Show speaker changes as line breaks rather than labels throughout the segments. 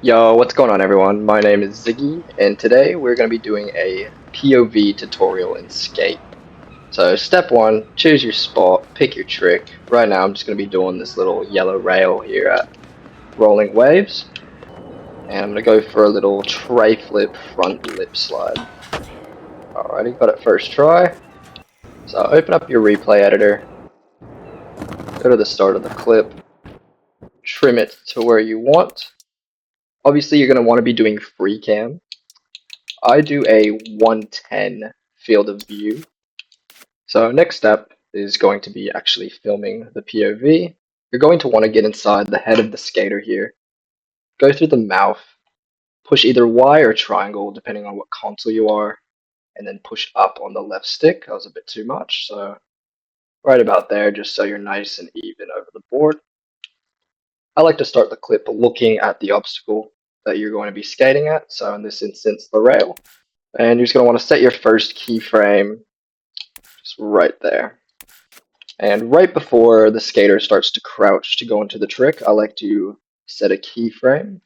Yo, what's going on everyone? My name is Ziggy, and today we're going to be doing a POV tutorial in Skate. So step one, choose your spot, pick your trick. Right now I'm just going to be doing this little yellow rail here at Rolling Waves. And I'm going to go for a little tray flip front lip slide. Alrighty, got it first try. So open up your replay editor, go to the start of the clip, trim it to where you want. Obviously you're going to want to be doing free cam. I do a 110 field of view. So next step is going to be actually filming the POV. You're going to want to get inside the head of the skater here. Go through the mouth, push either Y or triangle depending on what console you are, and then push up on the left stick. That was a bit too much, so right about there just so you're nice and even over the board. I like to start the clip looking at the obstacle that you're going to be skating at, so in this instance the rail. And you're just going to want to set your first keyframe just right there. And right before the skater starts to crouch to go into the trick, I like to set a keyframe.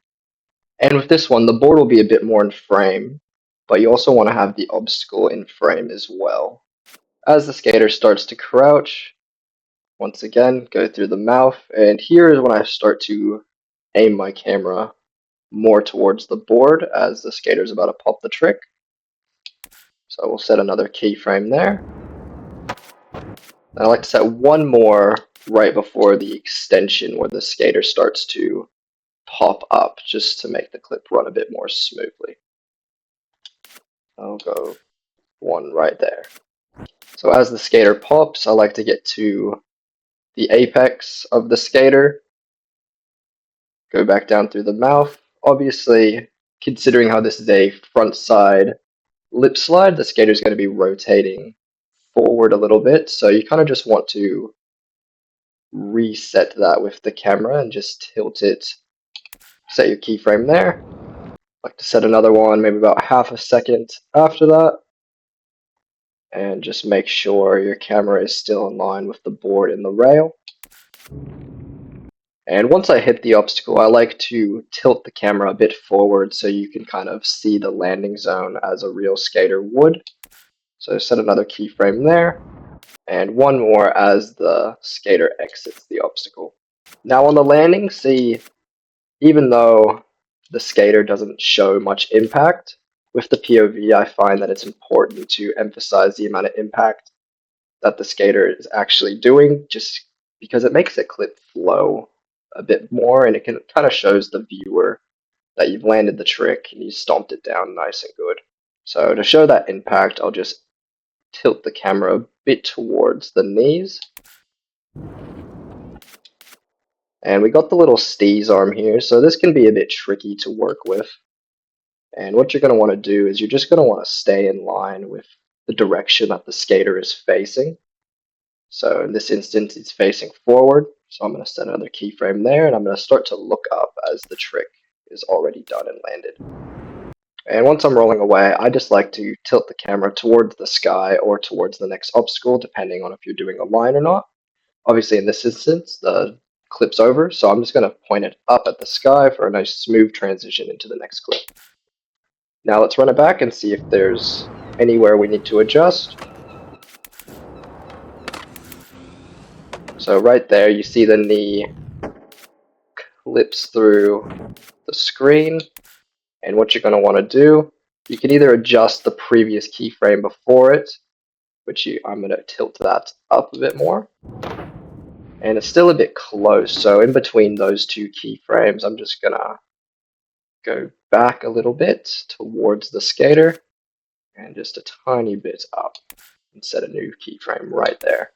And with this one, the board will be a bit more in frame, but you also want to have the obstacle in frame as well. As the skater starts to crouch, once again, go through the mouth, and here is when I start to aim my camera more towards the board as the skater is about to pop the trick. So we'll set another keyframe there. And I like to set one more right before the extension where the skater starts to pop up, just to make the clip run a bit more smoothly. I'll go one right there. So as the skater pops, I like to get to the apex of the skater, go back down through the mouth. Obviously, considering how this is a front side lip slide, the skater is going to be rotating forward a little bit, so you kind of just want to reset that with the camera and just tilt it. Set your keyframe there. Like to set another one maybe about half a second after that, and just make sure your camera is still in line with the board and the rail. And once I hit the obstacle, I like to tilt the camera a bit forward so you can kind of see the landing zone as a real skater would. So set another keyframe there, and one more as the skater exits the obstacle. Now on the landing, see, even though the skater doesn't show much impact, with the POV I find that it's important to emphasize the amount of impact that the skater is actually doing, just because it makes the clip flow a bit more, and it kind of shows the viewer that you've landed the trick and you stomped it down nice and good. So to show that impact, I'll just tilt the camera a bit towards the knees. And we got the little steez arm here, so this can be a bit tricky to work with. And what you're going to want to do is you're just going to want to stay in line with the direction that the skater is facing. So in this instance, it's facing forward. So I'm going to set another keyframe there, and I'm going to start to look up as the trick is already done and landed. And once I'm rolling away, I just like to tilt the camera towards the sky or towards the next obstacle, depending on if you're doing a line or not. Obviously, in this instance, the clip's over, so I'm just going to point it up at the sky for a nice smooth transition into the next clip. Now let's run it back and see if there's anywhere we need to adjust. So right there, you see the knee clips through the screen. And what you're going to want to do, you can either adjust the previous keyframe before it, which I'm going to tilt that up a bit more. And it's still a bit close, so in between those two keyframes, I'm just going to go back a little bit towards the skater and just a tiny bit up and set a new keyframe right there.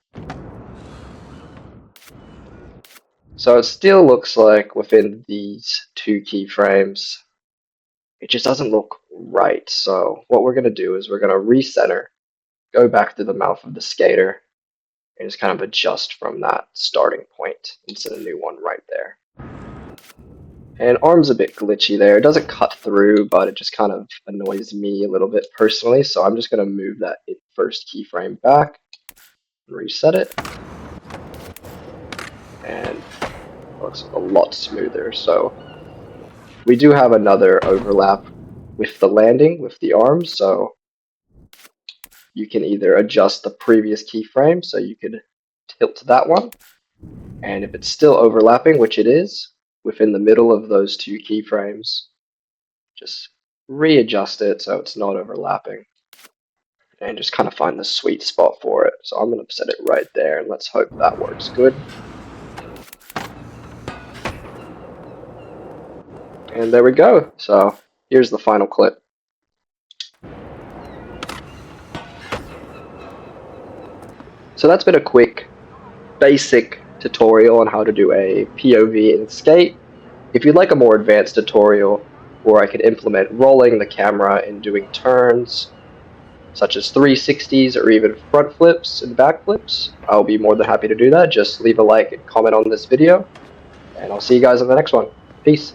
So it still looks like within these two keyframes, it just doesn't look right. So what we're going to do is we're going to recenter, go back to the mouth of the skater, and just kind of adjust from that starting point and set a new one right there. And arm's a bit glitchy there. It doesn't cut through, but it just kind of annoys me a little bit personally. So I'm just going to move that first keyframe back, reset it, and it looks a lot smoother. So We do have another overlap with the landing, with the arms, so you can either adjust the previous keyframe, so you could tilt that one, and if it's still overlapping, which it is, within the middle of those two keyframes, just readjust it so it's not overlapping, and just kind of find the sweet spot for it. So I'm going to set it right there, and let's hope that works good. And there we go. So here's the final clip. So that's been a quick, basic tutorial on how to do a POV in Skate. If you'd like a more advanced tutorial where I could implement rolling the camera and doing turns, such as 360s or even front flips and back flips, I'll be more than happy to do that. Just leave a like and comment on this video, and I'll see you guys in the next one. Peace.